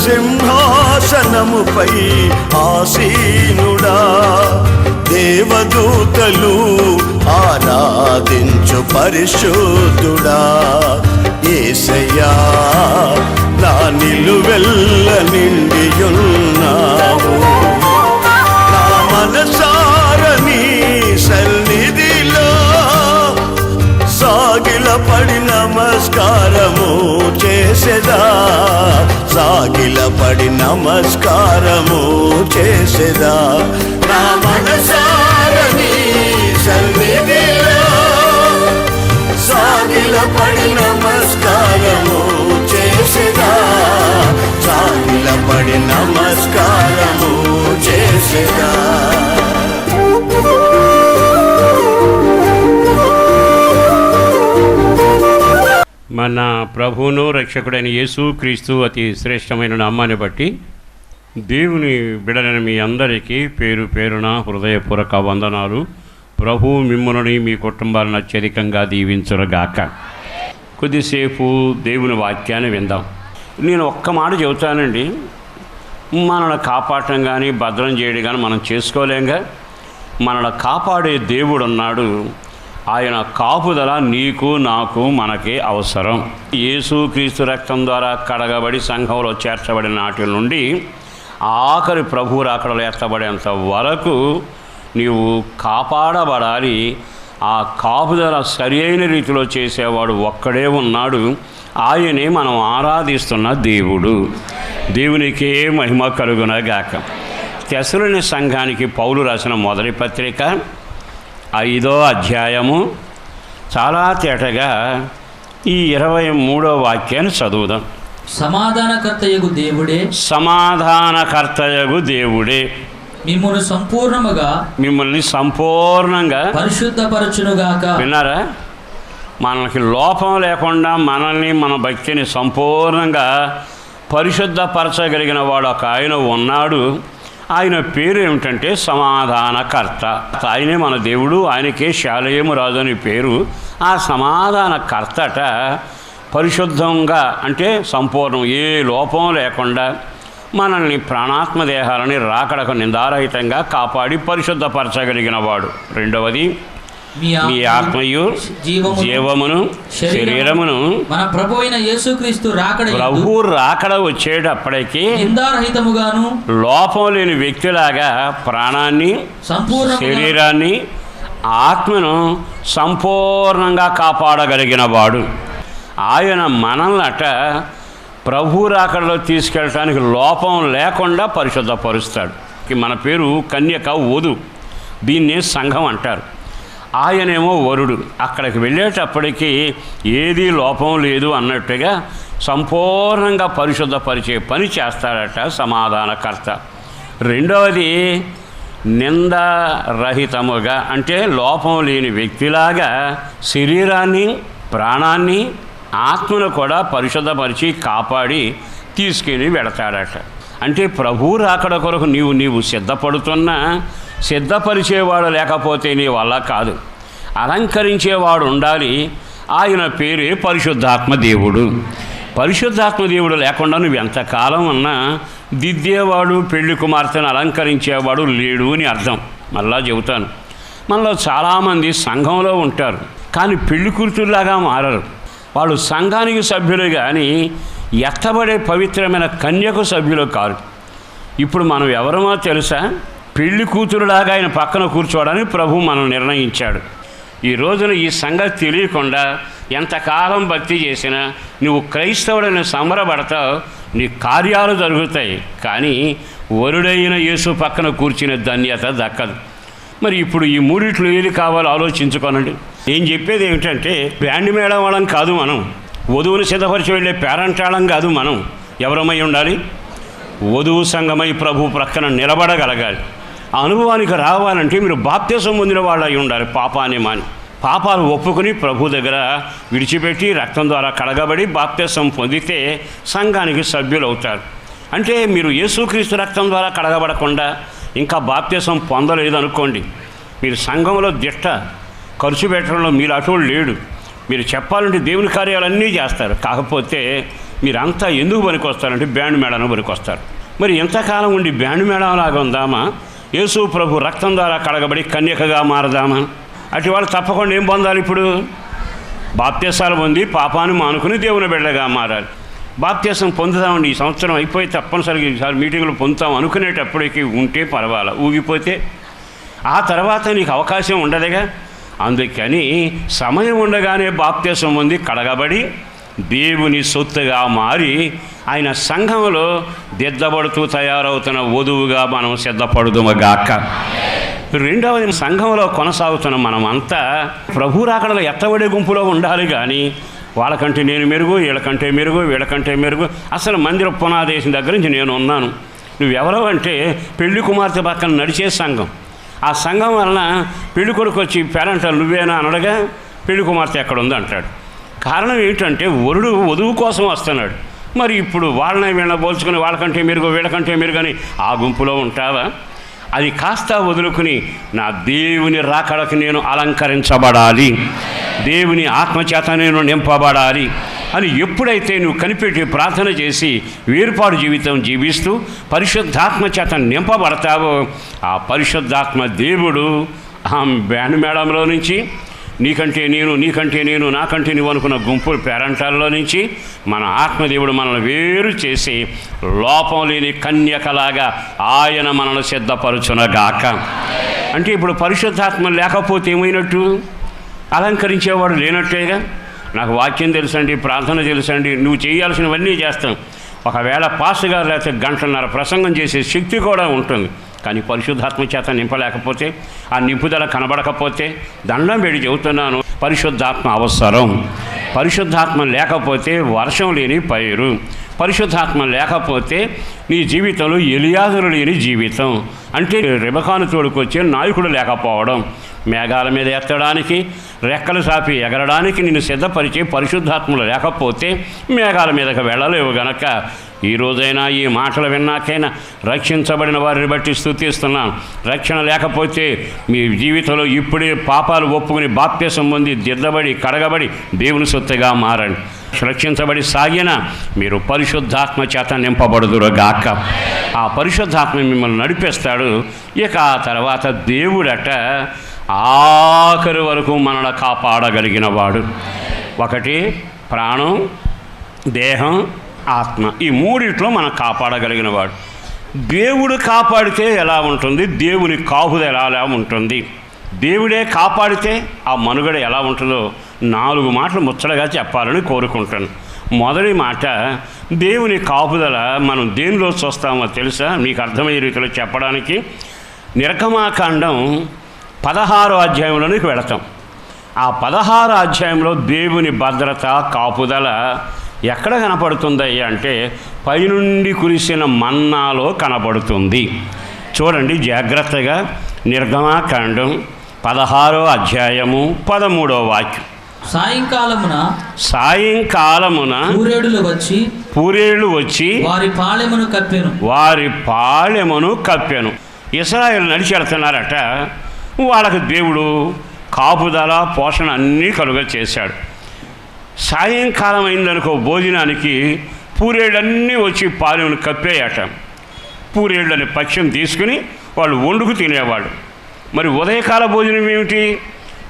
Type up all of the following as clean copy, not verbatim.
సింహాసనముపై ఆసీనుడా, దేవదూతలు ఆరాధించు పరిశుద్ధుడా. యేసయ్యా నా నిలువెల్ల నిండియున్నావు, నా మనసారని సన్నిధిలో సాగిలపడి నమస్కారము చేసెదా, సాగిలపడి నమస్కారము చేసెదా. నా మనసారని సన్నిధిలో సాగిలపడి నమస్కారము చేసెదా, సాగిలపడి నమస్కారము చేసెదా. మన ప్రభువును రక్షకుడైన యేసుక్రీస్తు అతి శ్రేష్టమైన నామాన్ని బట్టి దేవుని బిడలని మీ అందరికీ పేరు పేరున హృదయపూర్వక వందనాలు. ప్రభువు మిమ్మల్ని మీ కుటుంబాలను అత్యధికంగా దీవించునుగాక. కొద్దిసేపు దేవుని వాక్యాన్ని విందాం. నేను ఒక్క మాట చెబుతానండి, మనల్ని కాపాడటం కానీ భద్రం చేయడం కానీ మనం చేసుకోలేంగా. మనల్ని కాపాడే దేవుడు ఉన్నాడు. ఆయన కాపుదల నీకు నాకు మనకి అవసరం. యేసుక్రీస్తు రక్తం ద్వారా కడగబడి సంఘంలో చేర్చబడిన నాటి నుండి ఆఖరి ప్రభు రాకడలో ఎత్తబడేంత వరకు నీవు కాపాడబడాలి. ఆ కాపుదల సరి అయిన రీతిలో చేసేవాడు ఒక్కడే ఉన్నాడు. ఆయనే మనం ఆరాధిస్తున్న దేవుడు. దేవునికే మహిమ కలుగునగాక. తెస్సలోని సంఘానికి పౌలు రాసిన మొదటి పత్రిక 5వ అధ్యాయము చాలా తేటగా ఈ 23వ వాక్యాన్ని చదువుదాం. సమాధానకర్తయగు దేవుడే, సమాధానకర్తయగు దేవుడే మిమ్మల్ని సంపూర్ణంగా పరిశుద్ధపరచునుగాక. విన్నారా? మనకి లోపం లేకుండా మనల్ని మన భక్తిని సంపూర్ణంగా పరిశుద్ధపరచగలిగిన వాడు ఒక ఆయన ఉన్నాడు. ఆయన పేరు ఏమిటంటే సమాధానకర్త. ఆయనే మన దేవుడు, ఆయనకే శాలేము రాజు అని పేరు. ఆ సమాధానకర్తట పరిశుద్ధంగా అంటే సంపూర్ణం, ఏ లోపం లేకుండా మనల్ని ప్రాణాత్మ దేహాలని రాకడకు నిందారహితంగా కాపాడి పరిశుద్ధపరచగలిగిన వాడు. రెండవది, మీ ఆత్మయు జీవమును శరీరమును మన ప్రభు అయిన యేసుక్రీస్తు ప్రభు రాకడ వచ్చేటప్పటికీ నిందారహితముగాను లోపం లేని వ్యక్తిలాగా ప్రాణాన్ని, శరీరాన్ని, ఆత్మను సంపూర్ణంగా కాపాడగలిగిన వాడు. ఆయన మనల్నట ప్రభు రాకడలో తీసుకెళ్ళటానికి లోపం లేకుండా పరిశుద్ధపరుస్తాడు. మన పేరు కన్యక వధు, దీన్నే సంఘం అంటారు. ఆయనేమో వరుడు. అక్కడికి వెళ్ళేటప్పటికీ ఏదీ లోపం లేదు అన్నట్టుగా సంపూర్ణంగా పరిశుద్ధపరిచే పని చేస్తాడట సమాధానకర్త. రెండవది, నిందారహితముగా అంటే లోపం లేని వ్యక్తిలాగా శరీరాన్ని, ప్రాణాన్ని, ఆత్మను కూడా పరిశుద్ధపరిచి కాపాడి తీసుకెళ్ళి వెళతాడట. అంటే ప్రభు రాకడ కొరకు నీవు సిద్ధపడుతున్నా సిద్ధపరిచేవాడు లేకపోతే నీ వల్ల కాదు. అలంకరించేవాడు ఉండాలి. ఆయన పేరే పరిశుద్ధాత్మ దేవుడు. పరిశుద్ధాత్మ దేవుడు లేకుండా నువ్వు ఎంతకాలం ఉన్నా దిద్దేవాడు, పెళ్లి కుమార్తెను అలంకరించేవాడు లేడు అని అర్థం. మళ్ళా చెబుతాను, మనలో చాలామంది సంఘంలో ఉంటారు కానీ పెళ్లి కూతురులాగా మారరు. వాళ్ళు సంఘానికి సభ్యులు కానీ ఎత్తబడే పవిత్రమైన కన్యకు సభ్యులు కాదు. ఇప్పుడు మనం ఎవరమో తెలుసా? పెళ్లి కూతురులాగా ఆయన పక్కన కూర్చోవడానికి ప్రభు మనం నిర్ణయించాడు. ఈ రోజున ఈ సంగతి తెలియకుండా ఎంతకాలం భక్తి చేసినా నువ్వు క్రైస్తవుడని సంబరపడతావు, నీ కార్యాలు జరుగుతాయి, కానీ వరుడైన యేసు పక్కన కూర్చునే ధన్యత దక్కదు. మరి ఇప్పుడు ఈ మూడిట్లో ఏది కావాలో ఆలోచించుకోనండి. నేను చెప్పేది ఏమిటంటే, బ్యాండ్ మేళం వాళ్ళం కాదు మనం, వధువును సిద్ధపరిచి వెళ్ళే పేరంటాళం కాదు మనం. ఎవరమై ఉండాలి? వధువు సంఘమై ప్రభు ప్రక్కన నిలబడగలగాలి. ఆ అనుభవానికి రావాలంటే మీరు బాప్తిసం పొందిన వాళ్ళు అయి ఉండాలి. పాపాన్ని మాని పాపాలు ఒప్పుకొని ప్రభు దగ్గర విడిచిపెట్టి రక్తం ద్వారా కడగబడి బాప్తిసం పొందితే సంఘానికి సభ్యులు అవుతారు. అంటే మీరు యేసుక్రీస్తు రక్తం ద్వారా కడగబడకుండా ఇంకా బాప్తిసం పొందలేదు అనుకోండి, మీరు సంఘంలో దిట్ట, ఖర్చు పెట్టడంలో మీరు అటు లేడు. మీరు చెప్పాలంటే దేవుని కార్యాలన్నీ చేస్తారు, కాకపోతే మీరంతా ఎందుకు పనికొస్తారంటే బ్యాండ్ మేళానికి పనికొస్తారు. మరి ఎంతకాలం ఉండి బ్యాండ్ మేళంలాగా ఉందామా? యేసు ప్రభు రక్తం ద్వారా కడగబడి కన్యకగా మారదామా? అటు వాళ్ళు తప్పకుండా ఏం పొందాలి? ఇప్పుడు బాప్త్యసాలు పొంది పాపాన్ని మానుకుని దేవుని బిడ్డగా మారాలి. బాప్త్యసం పొందుతామండి, ఈ సంవత్సరం అయిపోయి తప్పనిసరిగా ఈసారి మీటింగ్లు పొందుతాం అనుకునేటప్పటికి ఉంటే పర్వాలా, ఊగిపోతే ఆ తర్వాత నీకు అవకాశం ఉండదుగా. అందుకని సమయం ఉండగానే బాప్త్యసం పొంది కడగబడి దేవుని సొత్తుగా మారి ఆయన సంఘంలో దిద్దబడుతూ తయారవుతున్న వధువుగా మనం సిద్ధపడుదుమగాక. రెండవది, సంఘంలో కొనసాగుతున్న మనమంతా ప్రభు రాకడలో ఎత్తబడే గుంపులో ఉండాలి. కానీ వాళ్ళకంటే నేను మెరుగు, వీళ్ళకంటే మెరుగు, వీళ్ళకంటే మెరుగు. అసలు మందిర పునాదేశం దగ్గర నుంచి నేను ఉన్నాను. నువ్వెవరో అంటే పెళ్లి కుమార్తె పక్కన నడిచే సంఘం. ఆ సంఘం వలన పెళ్లి కొడుకు వచ్చి పేరంటారు నువ్వేనా అనడగా పెళ్లి కుమార్తె ఎక్కడ ఉంది అంటాడు. కారణం ఏంటంటే వరుడు వధువు కోసం వస్తున్నాడు. మరి ఇప్పుడు వాళ్ళని వీళ్ళని పోల్చుకొని వాళ్ళకంటే మెరుగు, వీళ్ళకంటే మెరుగని ఆ గుంపులో ఉంటావా? అది కాస్త వదులుకుని నా దేవుని రాకడకు నేను అలంకరించబడాలి, దేవుని ఆత్మచేత నేను నింపబడాలి అని ఎప్పుడైతే నువ్వు కనిపెట్టి ప్రార్థన చేసి వేరుపాటు జీవితం జీవిస్తూ పరిశుద్ధాత్మ చేత నింపబడతావో ఆ పరిశుద్ధాత్మ దేవుడు ఆ బ్యాండ్ మేళంలో నుంచి నీకంటే నేను, నీకంటే నేను, నాకంటే నువ్వు అనుకున్న గుంపుల పేరంటాల్లో నుంచి మన ఆత్మదేవుడు మనల్ని వేరు చేసి లోపం లేని కన్యకలాగా ఆయన మనల్ని సిద్ధపరచునగాక. అంటే ఇప్పుడు పరిశుద్ధాత్మ లేకపోతే ఏమైనట్టు? అలంకరించేవాడు లేనట్టేగా. నాకు వాక్యం తెలుసండి, ప్రార్థన తెలుసండి, నువ్వు చేయాల్సినవన్నీ చేస్తాం. ఒకవేళ పాస్ గారు లేకపోతే గంటన్నర ప్రసంగం చేసే శక్తి కూడా ఉంటుంది. కానీ పరిశుద్ధాత్మ చేత నింపలేకపోతే, ఆ నింపుదల కనబడకపోతే, దండం పెట్టి చెబుతున్నాను, పరిశుద్ధాత్మ అవసరం. పరిశుద్ధాత్మ లేకపోతే వర్షం లేని పైరు, పరిశుద్ధాత్మ లేకపోతే నీ జీవితంలో ఎలియాజరు లేని జీవితం. అంటే రెబకాను తోడుకొచ్చే నాయకుడు లేకపోవడం, మేఘాల మీద ఎత్తడానికి, రెక్కలు సాపి ఎగరడానికి నిన్ను సిద్ధపరిచే పరిశుద్ధాత్మలు లేకపోతే మేఘాల మీదకి వెళ్ళలేవు గనక ఈ రోజైనా ఈ మాటలు విన్నాకైనా రక్షించబడిన వారిని బట్టి స్తుతిస్తున్నాను. రక్షణ లేకపోతే మీ జీవితంలో ఇప్పుడే పాపాలు ఒప్పుకుని బాప్త్యసం పొంది దిద్దబడి కడగబడి దేవుని సొత్తుగా మారండి. రక్షించబడి సాగిన మీరు పరిశుద్ధాత్మ చేత నింపబడుదురుగాక. ఆ పరిశుద్ధాత్మ మిమ్మల్ని నడిపిస్తాడు. ఇక ఆ తర్వాత దేవుడట ఆఖరి వరకు మనల్ని కాపాడగలిగిన వాడు. ఒకటి ప్రాణం, దేహం, ఆత్మ, ఈ మూడిట్లో మనం కాపాడగలిగిన వాడు. దేవుడు కాపాడితే ఎలా ఉంటుంది? దేవుని కాపుదల ఎలా ఉంటుంది? దేవుడే కాపాడితే ఆ మనుగడ ఎలా ఉంటుందో 4 మాటలు ముచ్చటగా చెప్పాలని కోరుకుంటాను. మొదటి మాట, దేవుని కాపుదల మనం దేనిలో చూస్తామో తెలుసా? మీకు అర్థమయ్యే రీతిలో చెప్పడానికి నిర్గమాకాండం 16వ అధ్యాయంలోనికి వెళతాం. ఆ 16వ అధ్యాయంలో దేవుని భద్రత, కాపుదల ఎక్కడ కనపడుతుందయ్యా అంటే పైనుండి కురిసిన మన్నాలో కనపడుతుంది. చూడండి జాగ్రత్తగా, నిర్గమాకాండం 16వ అధ్యాయము 13వ వాక్యం. సాయంకాలమున పూరేళ్లు వచ్చి వారి పాళెమును కప్పెను. ఇశ్రాయేలు నడిచి వెళ్తున్నారట. వాళ్ళకి దేవుడు కాపుదల, పోషణ అన్నీ కలుగ చేశాడు. సాయంకాలం అయిందనుకో భోజనానికి పూరేళ్ళన్నీ వచ్చి పాలెమును కప్పేయట. పూరేళ్ళని పక్షం తీసుకుని వాళ్ళు వండుకు తినేవాడు. మరి ఉదయకాల భోజనం ఏమిటి?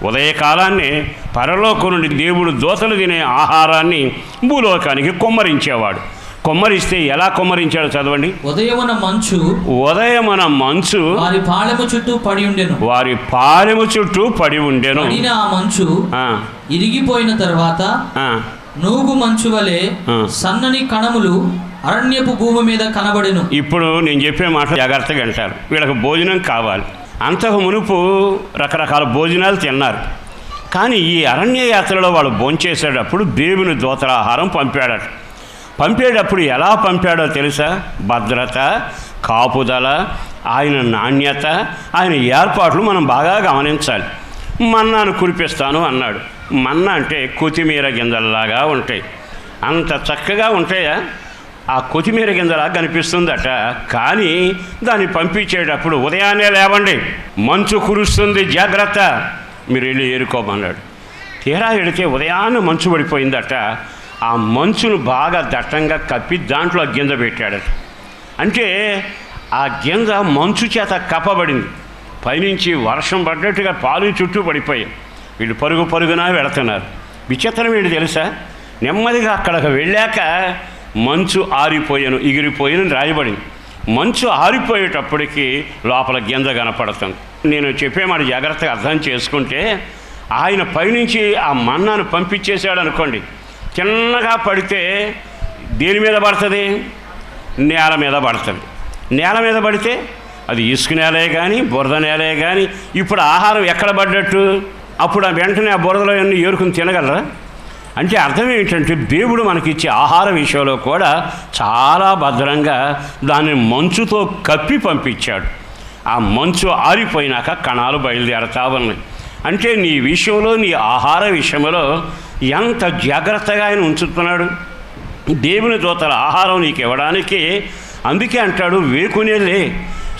ఉదయకాలాన్ని పరలోకం నుండి దేవుడు దోతలు తినే ఆహారాన్ని భూలోకానికి కొమ్మరించేవాడు. కొమ్మరిస్తే ఎలా కొమ్మరించాడు చదవండి. ఉదయమున మంచు వారి పాలెము చుట్టూ పడి ఉండెను. ఆ మంచు ఇరిగిపోయిన తర్వాత నూగు మంచు వలె సన్నని కణములు అరణ్యపు భూమి మీద కనబడెను. ఇప్పుడు నేను చెప్పే మాట జాగ్రత్తగా అంటారు. వీళ్ళకి భోజనం కావాలి. అంతకు మునుపు రకరకాల భోజనాలు తిన్నారు. కానీ ఈ అరణ్య యాత్రలో వాళ్ళు భోంచేసేటప్పుడు దేవుని దూతల ఆహారం పంపాడట. పంపేటప్పుడు ఎలా పంపాడో తెలుసా? భద్రత, కాపుదల, ఆయన నాణ్యత, ఆయన ఏర్పాట్లు మనం బాగా గమనించాలి. మన్నాను కురిపిస్తాను అన్నాడు. మన్నా అంటే కొత్తిమీర గింజల్లాగా ఉంటాయి. అంత చక్కగా ఉంటాయా? ఆ కొత్తిమీర గింజలా కనిపిస్తుందట. కానీ దాన్ని పంపించేటప్పుడు ఉదయాన్నే లేవండి, మంచు కురుస్తుంది, జాగ్రత్త, మీరు వెళ్ళి ఏరుకోమన్నాడు. తీరా వెళితే ఉదయాన్నే మంచు పడిపోయిందట. ఆ మంచును బాగా దట్టంగా కప్పి దాంట్లో గింజ పెట్టాడట. అంటే ఆ గింజ మంచు చేత కప్పబడింది. పైనుంచి వర్షం పడ్డట్టుగా పాలు చుట్టూ పడిపోయాయి. వీళ్ళు పరుగు పరుగున వెళుతున్నారు. విచిత్రం ఏంటి తెలుసా? నెమ్మదిగా అక్కడికి వెళ్ళాక మంచు ఆరిపోయాను, ఎగిరిపోయాను రాయబడింది. మంచు ఆరిపోయేటప్పటికి లోపల గింజ కనపడుతుంది. నేను చెప్పే మాట జాగ్రత్తగా అర్థం చేసుకుంటే, ఆయన పైనుంచి ఆ మన్నాను పంపించేశాడు అనుకోండి, చిన్నగా పడితే దేని మీద పడుతుంది? నేల మీద పడుతుంది. నేల మీద పడితే అది ఇసుక నేలే కానీ బురద నేలే కానీ, ఇప్పుడు ఆహారం ఎక్కడ పడ్డట్టు? అప్పుడు వెంటనే ఆ బురదలో అన్నీ ఏరుకుని తినగలరా? అంటే అర్థం ఏంటంటే, దేవుడు మనకిచ్చే ఆహార విషయంలో కూడా చాలా భద్రంగా దాన్ని మంచుతో కప్పి పంపించాడు. ఆ మంచు ఆరిపోయినాక కణాలు బయలుదేరతా ఉన్నాయి. అంటే నీ విషయంలో, నీ ఆహార విషయంలో ఎంత జాగ్రత్తగా ఆయన ఉంచుతున్నాడు. దేవుని దూతల ఆహారం నీకు ఇవ్వడానికి. అందుకే అంటాడు, వేకునేలే,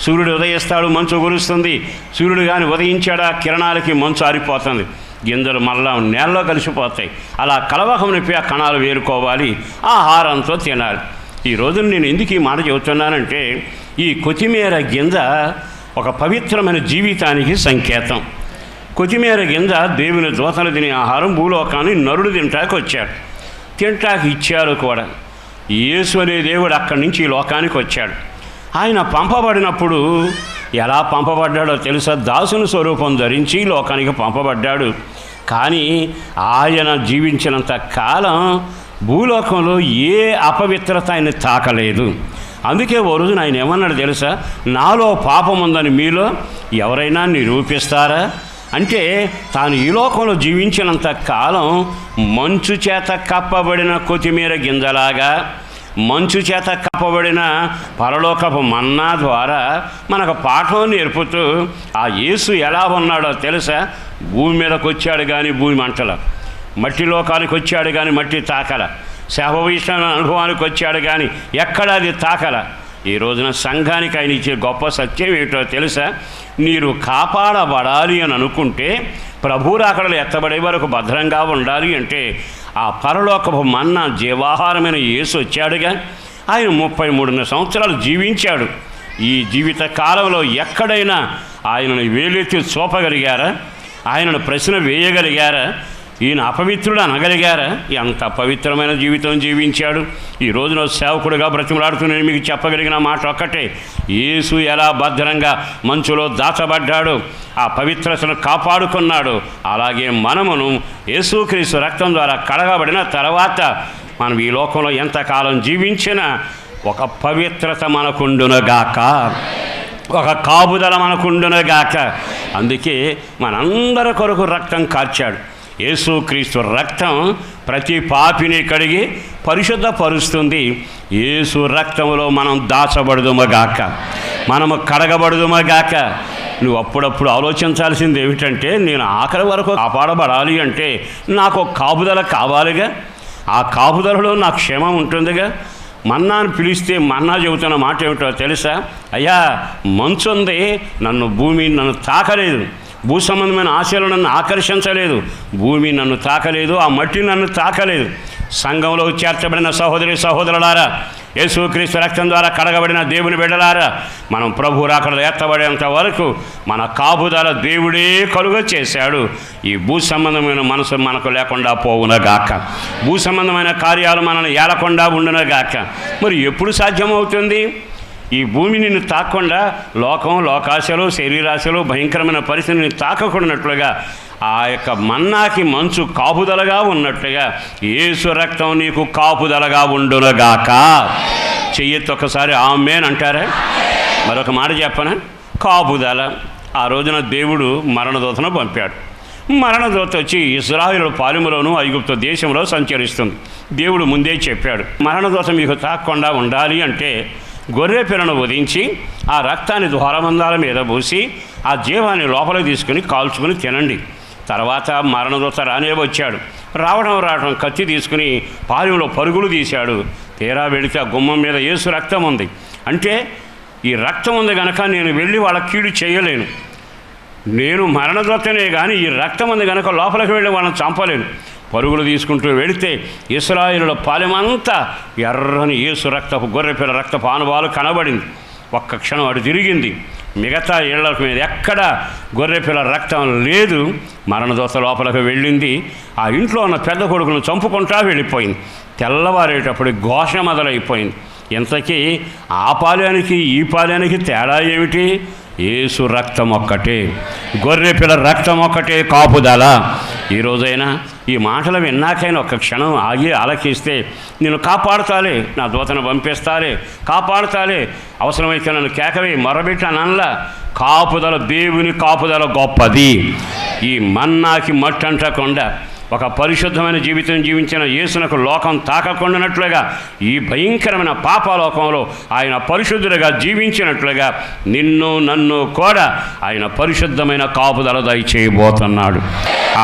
సూర్యుడు ఉదయిస్తాడు, మంచు కురుస్తుంది. సూర్యుడు కానీ ఉదయించాడా కిరణాలకి మంచు ఆరిపోతుంది, గింజలు మళ్ళా నేలలో కలిసిపోతాయి. అలా కలవకమునిపి ఆ కణాలు వేరుకోవాలి, ఆహారంతో తినాలి. ఈ రోజున నేను ఎందుకు ఈ మాట చెబుతున్నానంటే, ఈ కొత్తిమీర గింజ ఒక పవిత్రమైన జీవితానికి సంకేతం. కొత్తిమీర గింజ దేవుని దూతలు తినే ఆహారం. భూలోకాన్ని నరుడు తింటాకి వచ్చాడు, తింటాకి ఇచ్చారు కూడా. యేసు అనే దేవుడు అక్కడి నుంచి ఈ లోకానికి వచ్చాడు. ఆయన పంపబడినప్పుడు ఎలా పంపబడ్డాడో తెలుసా? దాసుని స్వరూపం ధరించి లోకానికి పంపబడ్డాడు. కానీ ఆయన జీవించినంత కాలం భూలోకంలో ఏ అపవిత్రత ఆయన తాకలేదు. అందుకే ఓ రోజున ఆయన ఏమన్నాడు తెలుసా? నాలో పాపం ఉందని మీలో ఎవరైనా నిరూపిస్తారా అంటే, తాను ఈ లోకంలో జీవించినంత కాలం మంచు చేత కప్పబడిన కొత్తిమీర గింజలాగా, మంచు చేత కప్పబడిన పరలోకపు మన్నా ద్వారా మనకు పాఠం నేర్పుతూ ఆ యేసు ఎలా ఉన్నాడో తెలుసా? భూమి మీదకి వచ్చాడు కానీ భూమి మంటల, మట్టి లోకానికి వచ్చాడు కానీ మట్టి తాకల, శాపవిషమైన అనుభవానికి వచ్చాడు కానీ ఎక్కడ అది తాకల. ఈ రోజున సంఘానికి ఆయన ఇచ్చే గొప్ప సత్యం ఏమిటో తెలుసా? మీరు కాపాడబడాలి అని అనుకుంటే, ప్రభురాకడలు ఎత్తబడే వరకు భద్రంగా ఉండాలి అంటే, ఆ పరలోకపు మన్నా జీవాహారమైన యేసు వచ్చాడుగా. ఆయన 33 సంవత్సరాలు జీవించాడు. ఈ జీవిత కాలంలో ఎక్కడైనా ఆయనను వేలెత్తి చూపగలిగారా? ఆయనను ప్రశ్న వేయగలిగారా? ఈయన అపవిత్రుడు అనగలిగారా? ఎంత పవిత్రమైన జీవితం జీవించాడు. ఈ రోజున సేవకుడుగా బ్రతిమలాడుతూ నేను మీకు చెప్పగలిగిన మాట ఒక్కటే, యేసు ఎలా భద్రంగా మంచులో దాచబడ్డాడు, ఆ పవిత్రతను కాపాడుకున్నాడు. అలాగే మనమును యేసుక్రీస్తు రక్తం ద్వారా కడగబడిన తర్వాత మనం ఈ లోకంలో ఎంతకాలం జీవించినా ఒక పవిత్రత మనకుండునగాక, ఒక కాపుదల మనకుండునగాక. అందుకే మనందరి కొరకు రక్తం కార్చాడు. యేసుక్రీస్తు రక్తం ప్రతి పాపిని కడిగి పరిశుద్ధపరుస్తుంది. యేసు రక్తంలో మనం దాచబడుదుమగాక, మనము కడగబడుదుమగాక. నువ్వు అప్పుడప్పుడు ఆలోచించాల్సింది ఏమిటంటే, నేను ఆఖరి వరకు కాపాడబడాలి అంటే నాకు కాపుదల కావాలిగా. ఆ కాపుదలలో నాకు క్షేమం ఉంటుందిగా. మన్నాను పిలిస్తే మన్నా చెబుతున్న మాట ఏమిటో తెలుసా? అయ్యా, మంచుంది, భూమి నన్ను తాకలేదు, భూ సంబంధమైన ఆశలు నన్ను ఆకర్షించలేదు, భూమి నన్ను తాకలేదు, ఆ మట్టి నన్ను తాకలేదు. సంఘంలో చేర్చబడిన సహోదరి సహోదరులారా, యేసుక్రీస్తు రక్తం ద్వారా కడగబడిన దేవుని బిడ్డలారా, మనం ప్రభు రాకడలో ఎత్తబడేంత వరకు మన కాపుదల దేవుడే కలుగ చేశాడు. ఈ భూ సంబంధమైన మనసు మనకు లేకుండా పోవునగాక, భూ సంబంధమైన కార్యాలు మనల్ని ఏలకుండా ఉండునగాక. మరి ఎప్పుడు సాధ్యమవుతుంది? ఈ భూమి నిన్ను తాకకుండా, లోకం, లోకాశలు, శరీరాశలు, భయంకరమైన పరిస్థితిని తాకకుండానట్లుగా, ఆ యొక్క మన్నాకి మంచు కాపుదలగా ఉన్నట్టుగా యేసు రక్తం నీకు కాపుదలగా ఉండునగాక. చెయ్యెత్తి ఒకసారి ఆమేన్ అంటారా? మరొక మాట చెప్పనా? కాపుదల. ఆ రోజున దేవుడు మరణదూతను పంపాడు. మరణదూత వచ్చి ఇశ్రాయేలు పాలెములోను ఐగుప్తు దేశంలో సంచరిస్తుంది. దేవుడు ముందే చెప్పాడు, మరణదూత మీకు తాకకుండా ఉండాలి అంటే గొర్రె పిల్లను వధించి ఆ రక్తాన్ని ద్వారబంధాల మీద పోసి ఆ జీవాన్ని లోపలికి తీసుకుని కాల్చుకుని తినండి. తర్వాత మరణదూత రానే వచ్చాడు. రావడం కత్తి తీసుకుని పాలెంలో పరుగులు తీశాడు. తీరా వెళితే ఆ గుమ్మం మీద యేసు రక్తం ఉంది. అంటే ఈ రక్తం ఉంది కనుక నేను వెళ్ళి వాళ్ళ కీడు చేయలేను. నేను మరణదూతనే కానీ ఈ రక్తం ఉంది కనుక లోపలికి వెళ్ళి వాళ్ళని చంపలేను. పరుగులు తీసుకుంటూ వెళితే ఇశ్రాయేలుల పాలెమంతా ఎర్రని యేసు రక్తపు గొర్రెపిల్ల రక్తపు ఆనవాలు కనబడింది. ఒక్క క్షణం అటు తిరిగింది. మిగతా ఇళ్ల మీద ఎక్కడ గొర్రెపిల్ల రక్తం లేదు. మరణదోత లోపలికి వెళ్ళింది. ఆ ఇంట్లో ఉన్న పెద్ద కొడుకును చంపుకుంటా వెళ్ళిపోయింది. తెల్లవారేటప్పుడు ఘోష మొదలైపోయింది. ఇంతకీ ఆ పాలెనికి ఈ పాలెనికి తేడా ఏమిటి? యేసు రక్తం ఒక్కటే, గొర్రెపిల్ల రక్తం ఒక్కటే కాపుదల. ఈరోజైనా ఈ మాటలు విన్నాకైనా ఒక్క క్షణం ఆగి ఆలకిస్తే, నేను కాపాడుతాలే, నా దూతను పంపిస్తాలే, కాపాడుతాలే, అవసరమైతే నన్ను కేకవి మొరబెట్టానల్లా. కాపుదల, దేవుని కాపుదల గొప్పది. ఈ మన్నాకి మట్టంటకుండా ఒక పరిశుద్ధమైన జీవితం జీవించిన యేసునకు లోకం తాకకుండానట్లుగా, ఈ భయంకరమైన పాపలోకంలో ఆయన పరిశుద్ధుడిగా జీవించినట్లుగా నిన్ను నన్ను కూడా ఆయన పరిశుద్ధమైన కాపుదల దయచేయబోతున్నాడు.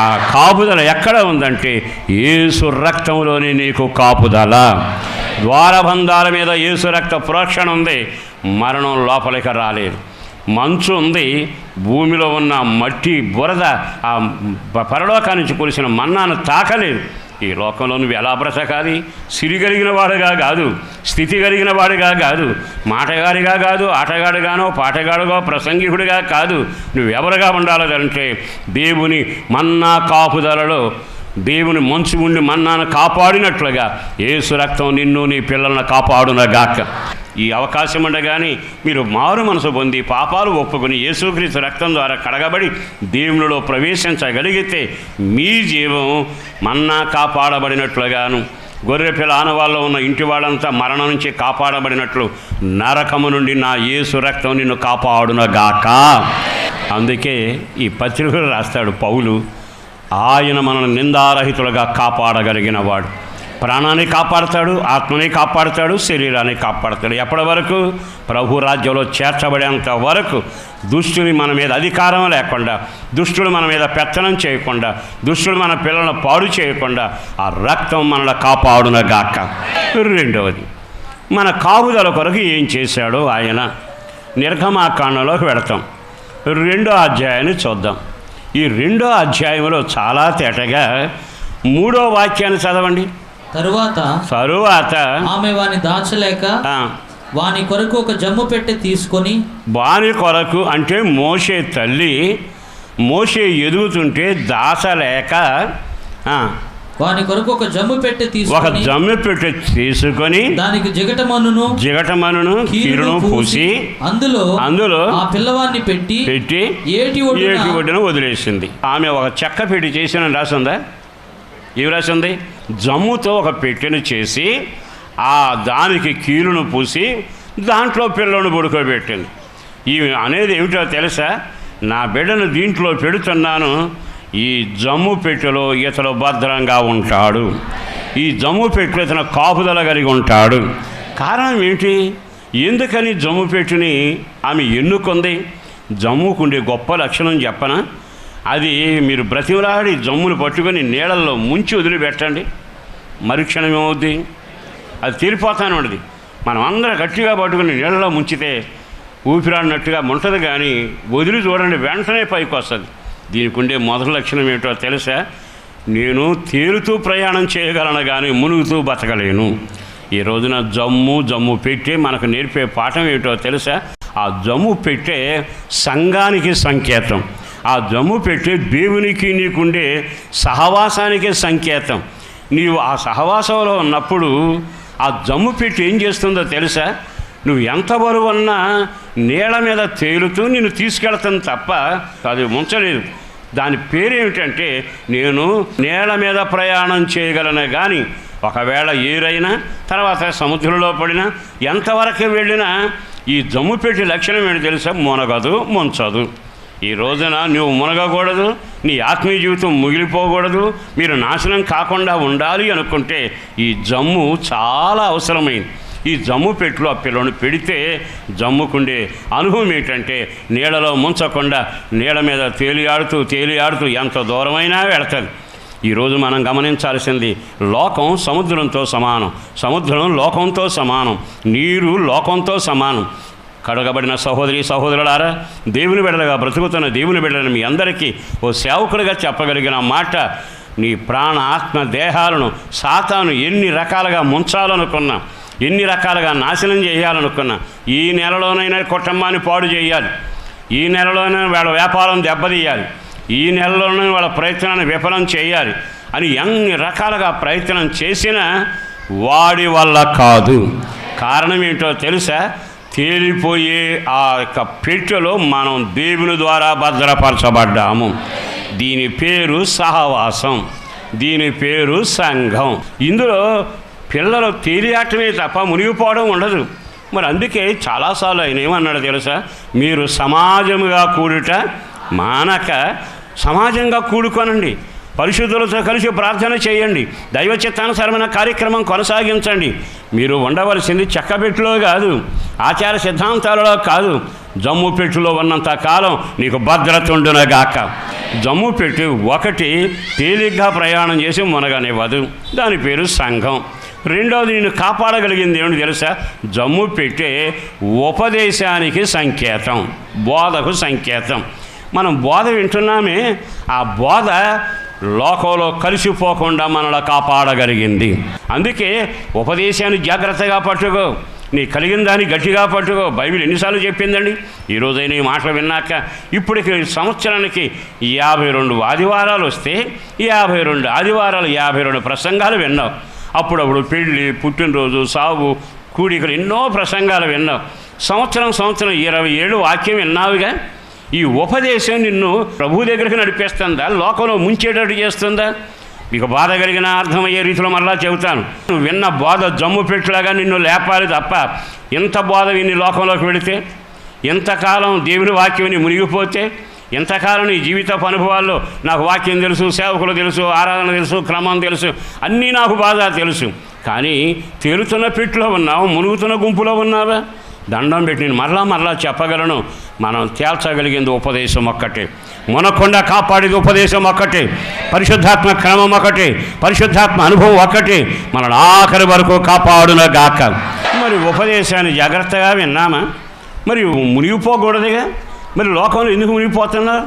ఆ కాపుదల ఎక్కడ ఉందంటే యేసు రక్తంలోనే నీకు కాపుదల. ద్వారబంధాల మీద యేసు రక్త ప్రోక్షణ ఉంది. మరణం లోపలికి రాలేదు. మంచు ఉంది, భూమిలో ఉన్న మట్టి బురద ఆ పరలోకా నుంచి కురిసిన మన్నాను తాకలేదు. ఈ లోకంలో నువ్వు ఎలా బ్రతకాలి? సిరి కలిగిన వాడుగా కాదు, స్థితి కలిగిన వాడుగా కాదు, మాటగాడిగా కాదు, ఆటగాడుగానో పాటగాడుగా ప్రసంగికుడిగా కాదు. నువ్వెవరుగా ఉండాలంటే దేవుని మన్నా కాపుదలలో దేవుని మంచు ఉండి మన్నాను కాపాడినట్లుగా యేసు రక్తం నిన్ను నీ పిల్లలను కాపాడునగాక. ఈ అవకాశం ఉండగానే మీరు మారు మనసు పొంది పాపాలు ఒప్పుకొని యేసుక్రీస్తు రక్తం ద్వారా కడగబడి దేవునిలో ప్రవేశించగలిగితే మీ జీవం మన్నా కాపాడబడినట్లుగాను, గొర్రెపిల్ల ఆనవాళ్ళలో ఉన్న ఇంటి వాళ్ళంతా మరణం నుంచి కాపాడబడినట్లు నరకము నుండి నా యేసు రక్తం నిన్ను కాపాడునగాక. అందుకే ఈ పత్రికలు రాస్తాడు పౌలు, ఆయన మనల్ని నిందారహితులుగా కాపాడగలిగిన వాడు. ప్రాణాన్ని కాపాడుతాడు, ఆత్మని కాపాడుతాడు, శరీరాన్ని కాపాడుతాడు. ఎప్పటి వరకు? ప్రభు రాజ్యంలో చేర్చబడేంత వరకు. దుష్టుని మన మీద అధికారం లేకుండా, దుష్టుడు మన మీద పెత్తనం చేయకుండా, దుష్టుడు మన పిల్లలను పాడు చేయకుండా ఆ రక్తం మనల్ని కాపాడునగాక. రెండవది, మన కాపుదల కొరకు ఏం చేశాడో ఆయన. నిర్గమాకాండంలోకి వెళతాం. 2వ అధ్యాయాన్ని చూద్దాం. ఈ 2వ అధ్యాయంలో చాలా తేటగా 3వ వాక్యాన్ని చదవండి. తరువాత ఆమె వాని దాచలేక వాని కొరకు ఒక జమ్ము పెట్టె తీసుకొని, వాని కొరకు అంటే మోషే తల్లి, మోషే ఎదుగుతుంటే దాచలేక వాని కొరకు ఒక జమ్ము పెట్టె తీసుకొని దానికి జిగటమనును కీలును పూసి అందులో ఆ పిల్లవాడిని పెట్టి ఏటి ఒడ్డున వదిలేసింది. ఆమె ఒక చెక్క పెట్టి చేసిన రాసిందా? ఏమి రాసింది? జమ్ముతో ఒక పెట్టెను చేసి ఆ దానికి కీలును పూసి దాంట్లో పిల్లను పడుకోబెట్టింది. ఇవి అనేది ఏమిటో తెలుసా? నా బిడ్డను దీంట్లో పెడుతున్నాను, ఈ జమ్ము పెట్టెలో ఇతడు భద్రంగా ఉంటాడు, ఈ జమ్ము పెట్టెలో ఇతను కాపుదల కలిగి ఉంటాడు. కారణం ఏంటి? ఎందుకని జమ్ము పెట్టుని ఆమె ఎన్నుకుంది? జమ్ముకుండే గొప్ప లక్షణం చెప్పనా? అది మీరు బ్రతిమలాడి జమ్మును పట్టుకొని నీళ్ళల్లో ముంచి వదిలిపెట్టండి, మరుక్షణం ఏమవుద్ది? అది తీరిపోతానే ఉండదు. మనం అందరం గట్టిగా పట్టుకుని నీళ్ళలో ముంచితే ఊపిరాడినట్టుగా ఉంటుంది, కానీ వదిలి చూడండి వెంటనే పైకి వస్తుంది. దీనికి ఉండే మొదటి లక్షణం ఏమిటో తెలుసా? నేను తేలుతూ ప్రయాణం చేయగలను కానీ మునుగుతూ బతకలేను. ఈ రోజున జమ్ము పెట్టే మనకు నేర్పే పాఠం ఏమిటో తెలుసా? ఆ జమ్ము పెట్టే సంఘానికి సంకేతం. ఆ జమ్ము పెట్టే దేవునికి నీకుండే సహవాసానికి సంకేతం. నీవు ఆ సహవాసంలో ఉన్నప్పుడు ఆ జమ్ము పెట్టి ఏం చేస్తుందో తెలుసా? నువ్వు ఎంత బరువన్నా నీళ్ళ మీద తేలుతూ నిన్ను తీసుకెళ్తాను తప్ప అది ముంచలేదు. దాని పేరేమిటంటే నేను నీళ్ళ మీద ప్రయాణం చేయగలను, కానీ ఒకవేళ ఏరైనా తర్వాత సముద్రంలో పడినా ఎంతవరకు వెళ్ళినా ఈ జమ్ము పెట్టి లక్షణం ఏంటి తెలుసా? మునగదు, ముంచదు. ఈ రోజున నువ్వు మునగకూడదు, నీ ఆత్మీయ జీవితం ముగిలిపోకూడదు, మీరు నాశనం కాకుండా ఉండాలి అనుకుంటే ఈ జమ్ము చాలా అవసరమైంది. ఈ జమ్ము పెట్టులో ఆ పిల్లను పెడితే జమ్ముకుండే అనుభవం ఏంటంటే నీళ్ళలో ముంచకుండా నీళ్ళ మీద తేలియాడుతూ ఎంత దూరమైనా వెళతాడు. ఈరోజు మనం గమనించాల్సింది, లోకం సముద్రంతో సమానం, సముద్రం లోకంతో సమానం, నీరు లోకంతో సమానం. కడగబడిన సహోదరులారా, దేవుని బిడ్డలుగా బ్రతుకుతున్న దేవుని బిడ్డలను మీ అందరికీ ఓ సేవకుడిగా చెప్పగలిగిన మాట, నీ ప్రాణ ఆత్మ దేహాలను సాతాను ఎన్ని రకాలుగా ముంచాలనుకున్నా, ఎన్ని రకాలుగా నాశనం చేయాలనుకున్నా, ఈ నెలలోనైనా కుటుంబాన్ని పాడు చేయాలి, ఈ నెలలోనే వాళ్ళ వ్యాపారం దెబ్బతీయాలి, ఈ నెలలోనే వాళ్ళ ప్రయత్నాన్ని విఫలం చేయాలి అని ఎన్ని రకాలుగా ప్రయత్నం చేసినా వాడి వల్ల కాదు. కారణం ఏంటో తెలుసా? తేలిపోయే ఆ యొక్క పెట్టెలో మనం దేవుని ద్వారా భద్రపరచబడ్డాము. దీని పేరు సహవాసం, దీని పేరు సంఘం. ఇందులో పిల్లలు తేలియాటమే తప్ప మునిగిపోవడం ఉండదు. మరి అందుకే చాలాసార్లు ఆయన ఏమన్నాడు తెలుసా? మీరు సమాజముగా కూడుట మానక సమాజంగా కూడుకోనండి, పరిశుద్ధులతో కలిసి ప్రార్థన చేయండి, దైవ చిత్తానుసారమైన కార్యక్రమం కొనసాగించండి. మీరు ఉండవలసింది చెక్కబెట్టులో కాదు, ఆచార సిద్ధాంతాలలో కాదు, జమ్ము పెట్టులో ఉన్నంత కాలం నీకు భద్రత ఉండునగాక. జమ్ము పెట్టి ఒకటి తేలిగ్గా ప్రయాణం చేసి మునగనివ్వదు, దాని పేరు సంఘం. రెండవది నిన్ను కాపాడగలిగింది ఏమిటి తెలుసా? జమ్ము పెట్టే ఉపదేశానికి సంకేతం, బోధకు సంకేతం. మనం బోధ వింటున్నామే, ఆ బోధ లోకంలో కలిసిపోకుండా మనల్ని కాపాడగలిగింది. అందుకే ఉపదేశాన్ని జాగ్రత్తగా పట్టుకో, నీ కలిగిన దాన్ని గట్టిగా పట్టుకో. బైబిల్ ఎన్నిసార్లు చెప్పిందండి? ఈరోజైనా ఈ మాటలు విన్నాక ఇప్పటికి సంవత్సరానికి 52 ఆదివారాలు వస్తే 52 ఆదివారాలు 52 ప్రసంగాలు విన్నావు. అప్పుడప్పుడు పెళ్ళి, పుట్టినరోజు, సావు, కూడికలు ఎన్నో ప్రసంగాలు విన్నావు. సంవత్సరం 27 వాక్యం విన్నావుగా. ఈ ఉపదేశం నిన్ను ప్రభు దగ్గరికి నడిపేస్తుందా, లోకంలో ముంచేటట్టు చేస్తుందా? మీకు బాధ కలిగిన అర్థమయ్యే రీతిలో మరలా చెబుతాను. నువ్వు విన్న బోధ జమ్ము పెట్టులాగా నిన్ను లేపాలి తప్ప, ఎంత బోధ విని లోకంలోకి వెళితే, ఎంతకాలం దేవుని వాక్యం విని మునిగిపోతే, ఎంతకాలం నీ జీవితపు అనుభవాల్లో నాకు వాక్యం తెలుసు, సేవకులు తెలుసు, ఆరాధన తెలుసు, క్రమం తెలుసు, అన్నీ నాకు బాగా తెలుసు, కానీ తేలుతున్న పెట్టులో ఉన్నావు, మునుగుతున్న గుంపులో ఉన్నావా? దండం పెట్టి నేను మరలా చెప్పగలను. మనం తేల్చగలిగింది ఉపదేశం ఒక్కటే, మునకుండా కాపాడేది ఉపదేశం ఒక్కటే, పరిశుద్ధాత్మ క్రమం ఒకటే, పరిశుద్ధాత్మ అనుభవం ఒక్కటే మనల్ని ఆఖరి వరకు కాపాడున గాక. మరి ఉపదేశాన్ని జాగ్రత్తగా విన్నామా? మరి మునిగిపోకూడదుగా. మరి లోకంలో ఎందుకు మునిగిపోతున్నారు?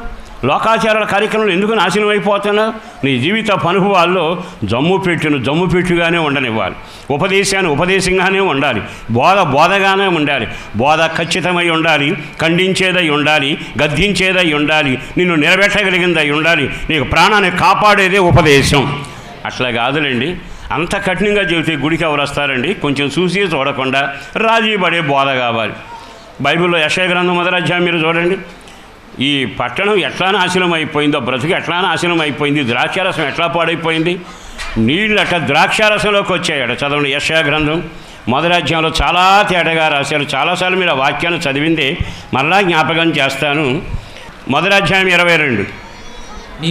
లోకాచారాల కార్యక్రమంలో ఎందుకు నాశనం అయిపోతున్నా? నీ జీవిత అనుభవాల్లో జమ్ము పెట్టుగానే ఉండనివ్వాలి, ఉపదేశాన్ని ఉపదేశంగానే ఉండాలి, బోధగానే ఉండాలి, బోధ ఖచ్చితమై ఉండాలి, ఖండించేదై ఉండాలి, గద్దించేదై ఉండాలి, నిన్ను నిలబెట్టగలిగిందై ఉండాలి, నీకు ప్రాణాన్ని కాపాడేదే ఉపదేశం. అట్లా కాదులేండి, అంత కఠినంగా చెబితే గుడికి ఎవరు వస్తారండి? కొంచెం చూసి చూడకుండా రాజీ పడే బోధ కావాలి. బైబిల్లో యెషయా గ్రంథం 1వ అధ్యాయం మీరు చూడండి. ఈ పట్టణం ఎట్లా నాశనం అయిపోయిందో, బ్రతుకు ఎట్లా నాశనం అయిపోయింది, ద్రాక్షారసం ఎట్లా పాడైపోయింది, నీళ్ళు అట్లా ద్రాక్షారసంలోకి వచ్చాయట. చదవండి యెషయా గ్రంథం 1వ అధ్యాయంలో చాలా తేటగా రాశారు. చాలాసార్లు మీరు ఆ వాక్యాన్ని చదివిందే మరలా జ్ఞాపకం చేస్తాను. 1వ అధ్యాయం 22. నీ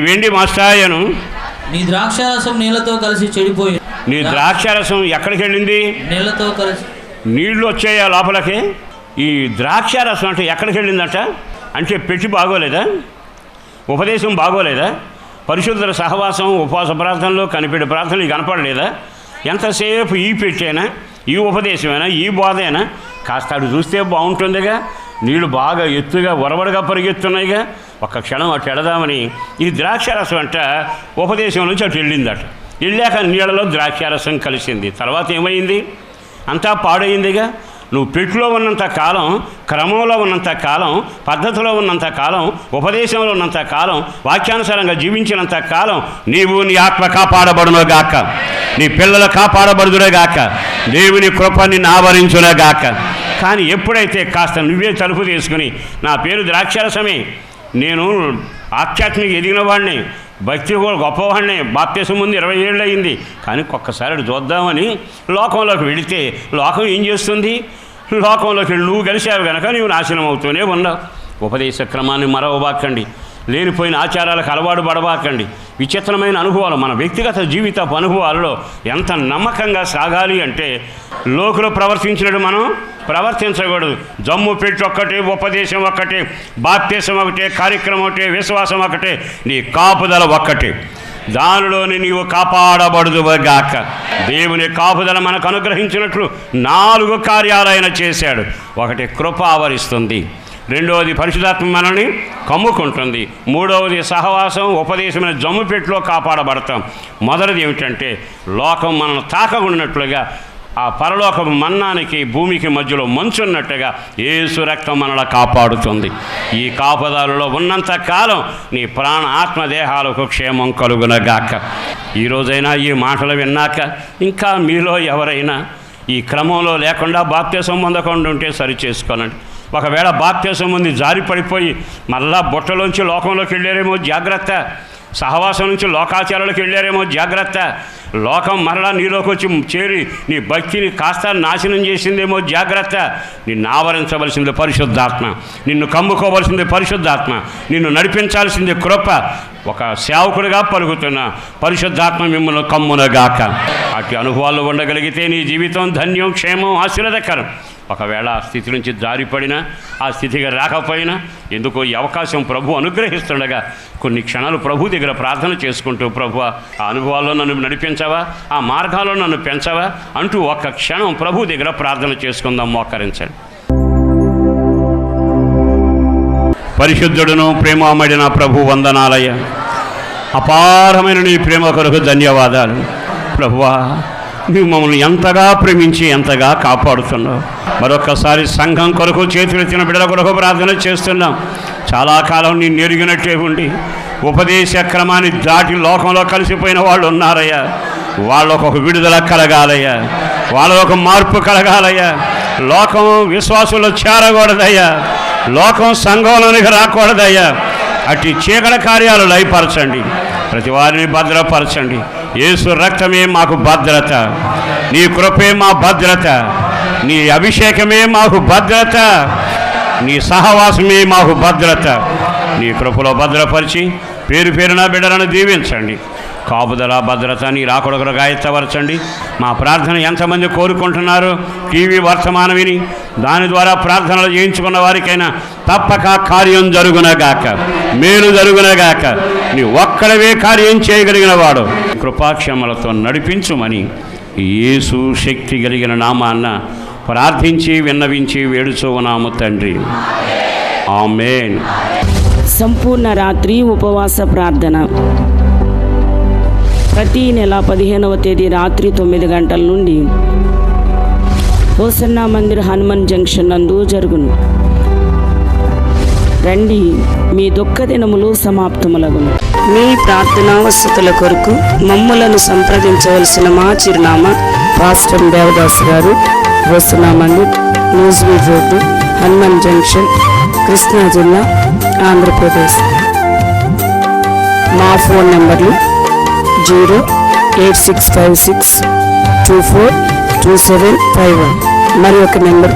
వెండి మస్తాయను నీ ద్రాక్షారసం నీళ్ళతో కలిసి చెడిపోయి. నీ ద్రాక్షారసం ఎక్కడికి వెళ్ళింది? నీళ్ళతో కలిసి. నీళ్లు వచ్చాయా లోపలికి? ఈ ద్రాక్షారసం అంటే ఎక్కడికి వెళ్ళిందట? అంటే పెట్టి బాగోలేదా? ఉపదేశం బాగోలేదా? పరిశుద్ధుల సహవాసం, ఉపవాస ప్రార్థనలు, కనిపెట్టి ప్రార్థనలు కనపడలేదా? ఎంతసేపు ఈ పెట్టేనా, ఈ ఉపదేశమేనా, ఈ బోధేనా? కాస్త అటు చూస్తే బాగుంటుందిగా. నీళ్లు బాగా ఎత్తుగా వరవడగా పరిగెత్తున్నాయిగా. ఒక్క క్షణం అటు ఎడదామని ఈ ద్రాక్షారసం అంట ఉపదేశం నుంచి అటు వెళ్ళిందట. వెళ్ళాక నీళ్ళలో ద్రాక్షారసం కలిసింది. తర్వాత ఏమైంది? అంతా పాడైందిగా. నువ్వు పెట్టులో ఉన్నంత కాలం, క్రమంలో ఉన్నంత కాలం, పద్ధతిలో ఉన్నంత కాలం, ఉపదేశంలో ఉన్నంత కాలం, వాక్యానుసారంగా జీవించినంత కాలం నీవు నీ ఆత్మ కాపాడబడునుగాక, నీ పిల్లలు కాపాడబడుదురుగాక, దేవుని కృప నిన్ను ఆవరించునుగాక. కానీ ఎప్పుడైతే కాస్త నువ్వే తలుపు తీసుకుని నా పేరు ద్రాక్షారసమే, నేను ఆధ్యాత్మిక ఎదిగిన వాడిని, భక్తి కూడా గొప్పవాడిని, బాప్తిసం ముందు 20 ఏళ్ళు అయింది, కానీ ఒక్కసారి చూద్దామని లోకంలోకి వెళితే లోకం ఏం చేస్తుంది? లోకంలోకి నువ్వు కలిసావు కనుక నీవు నాశనం అవుతూనే ఉన్నావు. ఉపదేశ క్రమాన్ని మరవబాకండి, లేనిపోయిన ఆచారాలకు అలవాటు పడబాకండి. విచిత్రమైన అనుభవాలు మన వ్యక్తిగత జీవితపు అనుభవాలలో ఎంత నమ్మకంగా సాగాలి అంటే లోకులు ప్రవర్తించినట్టు మనం ప్రవర్తించకూడదు. జమ్ము పెట్టి ఒక్కటే, ఉపదేశం ఒక్కటే, బాప్తిసం ఒకటే, కార్యక్రమం ఒకటే, విశ్వాసం ఒకటే, నీ కాపుదల ఒక్కటే, దానిలోని నీవు కాపాడబడుదుగాక. దేవుని కాపుదల మనకు అనుగ్రహించినట్లు 4 కార్యాలైన చేశాడు. ఒకటి కృప ఆవరిస్తుంది, రెండవది పరిశుద్ధాత్మ మనల్ని కమ్ముకుంటుంది. మూడవది సహవాసం, ఉపదేశమైన జమ్ము పెట్టిలో కాపాడబడతాం. మొదటిది ఏమిటంటే లోకం మనల్ని తాకకున్నట్లుగా ఆ పరలోక మన్నానికి భూమికి మధ్యలో మంచున్నట్టుగా యేసు రక్తం మనల్ని కాపాడుతుంది. ఈ కాపుదలలో ఉన్నంత కాలం నీ ప్రాణ ఆత్మదేహాలకు క్షేమం కలుగునగాక. ఈరోజైనా ఈ మాటలు విన్నాక ఇంకా మీలో ఎవరైనా ఈ క్రమంలో లేకుండా బాప్తిసం పొందకుండా ఉంటే సరి చేసుకోనండి. ఒకవేళ బాప్తిసం ముందు జారి పడిపోయి మళ్ళా బుట్టలోంచి లోకంలోకి వెళ్ళారేమో జాగ్రత్త. సహవాసం నుంచి లోకాచారాలకు వెళ్ళారేమో జాగ్రత్త. లోకం మరలా నీలోకి వచ్చి చేరి నీ భక్తిని కాస్త నాశనం చేసిందేమో జాగ్రత్త. నిన్ను ఆవరించవలసింది పరిశుద్ధాత్మ, నిన్ను కమ్ముకోవలసింది పరిశుద్ధాత్మ, నిన్ను నడిపించాల్సింది కృప. ఒక సేవకుడిగా పలుకుతున్న పరిశుద్ధాత్మ మిమ్మల్ని కమ్మునగాక. అటు అనుభవాలు ఉండగలిగితే నీ జీవితం ధన్యం, క్షేమం, ఆశీర్వాదకరం. ఒకవేళ ఆ స్థితి నుంచి జారిపడినా, ఆ స్థితిగా రాకపోయినా ఎందుకో ఈ అవకాశం ప్రభు అనుగ్రహిస్తుండగా కొన్ని క్షణాలు ప్రభు దగ్గర ప్రార్థన చేసుకుంటూ, ప్రభు ఆ అనుభవాల్లో నన్ను నడిపించవా, ఆ మార్గాల్లో నన్ను పెంచవా అంటూ ఒక్క క్షణం ప్రభు దగ్గర ప్రార్థన చేసుకుందాం. మోకరించండి. పరిశుద్ధుడును ప్రేమమడిన ప్రభు వందనాలయ. అపారమైన నీ ప్రేమ కొరకు ధన్యవాదాలు ప్రభువా. నువ్వు మమ్మల్ని ఎంతగా ప్రేమించి ఎంతగా కాపాడుతున్నావు. మరొకసారి సంఘం కొరకు చేతులెత్తిన బిడ్డల కొరకు ప్రార్థన చేస్తున్నాం. చాలా కాలం నేను ఎరిగినట్టే ఉండి ఉపదేశ క్రమాన్ని దాటి లోకంలో కలిసిపోయిన వాళ్ళు ఉన్నారయ్యా. వాళ్ళకు ఒక విడుదల కలగాలయ్యా, వాళ్ళకు ఒక మార్పు కలగాలయ్యా. లోకం విశ్వాసులు చేరకూడదయ్యా, లోకం సంఘంలోనికి రాకూడదయ్యా. అట్టి చీకటి కార్యాలు లయపరచండి, ప్రతి వారిని భద్రపరచండి. యేసు రక్తమే మాకు భద్రత, నీ కృపే మా భద్రత, నీ అభిషేకమే మాకు భద్రత, నీ సహవాసమే మాకు భద్రత. నీ కృపలో భద్రపరిచి పేరు పేరున బిడ్డలను దీవించండి. కాపుదల భద్రత నీ రాకొడొకరు గాయత్తపరచండి. మా ప్రార్థన ఎంతమంది కోరుకుంటున్నారో టీవీ వర్తమానం విని దాని ద్వారా ప్రార్థనలు చేయించుకున్న వారికైనా తప్పక కార్యం జరుగునగాక, మేలు జరుగునగాక. నీ ఒక్కడవే కార్యం చేయగలిగిన వాడు. కృపాక్షమలతో నడిపించుమని యేసు శక్తి కలిగిన నామాన్న ప్రార్థించి విన్నవించి వేడుచున్నాము తండ్రి. ఆమేన్. సంపూర్ణ రాత్రి ఉపవాస ప్రార్థన ప్రతి నెల 15వ తేదీ రాత్రి 9 గంటల నుండి హోసన్నా మందిర్ హనుమాన్ జంక్షన్ నందు జరుగును. రండి, మీ దుఃఖ దినములు సమాప్తములగును. మీ ప్రార్థనావసతుల కొరకు మమ్ములను సంప్రదించవలసిన మా చిరునామా పాస్టర్ దేవదాస్ గారు, hosanna Mandir, Nuzvid road, Hanuman junction, Krishna జిల్లా, ఆంధ్రప్రదేశ్. మా ఫోన్ నెంబర్లు 08656242751, మరి ఒక నెంబర్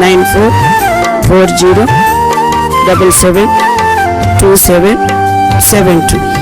9440772772.